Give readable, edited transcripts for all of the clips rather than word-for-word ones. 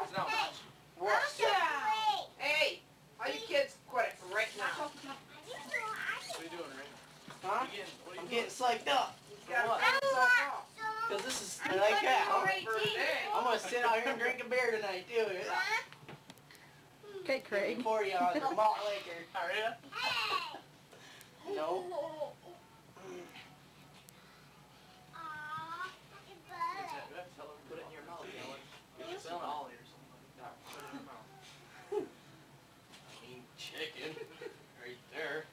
Sit down. What? Hey, all you kids, quit it right now. What are you doing, Ray? Huh? I'm getting psyched up. Because Because this is like that. I'm going to sit out here and drink a beer tonight, too. Okay, Craig. Before you on the malt liquor. Are you? No. Tell him to put it in your mouth. It's an ollie or something like that. Put it in your mouth. I mean, chicken. Right there.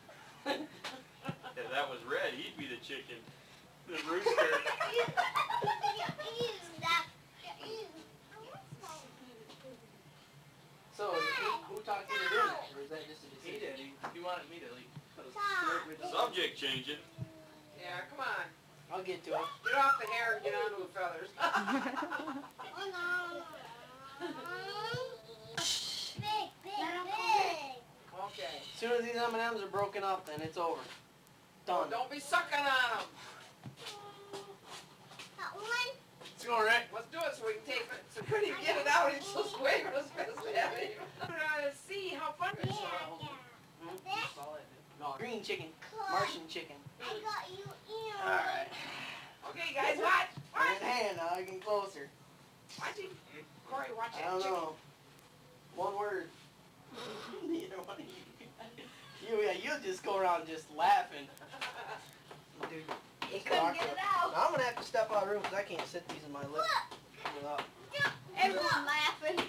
If that was red, he'd be the chicken. The rooster. So, who talked you into doing that? Or is that just a He decision? did. He wanted me to like put a straight with the Subject changing. yeah, come on. I'll get to it. Get off the hair and get onto the feathers. Okay. As soon as these M&Ms are broken up, then it's over. Done. Don't be sucking on them. Let's go, Rick. Let's do it so we can take it. So when you get it out, it's just way for us to have it. See how fun it is. No, green chicken. Martian chicken. Alright. Okay, guys, watch. Hand in hand, now I get closer. Watch it. Corey, watch it. I don't know. One word. Neither one of you. You'll just go around just laughing. Dude. You couldn't get it out. Now I'm going to have to step out of the room because I can't sit these in my lip. Without. Everyone laughing.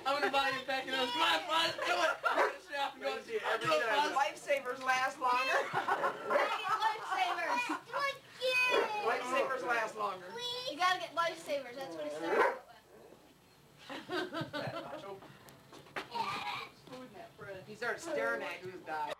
I'm gonna buy you a pack of those. Come on, Buzz, do it. Go see it every time. Lifesavers last longer. Lifesavers. Lifesavers last longer. You gotta get lifesavers. That's what it says. He started staring at you, guys.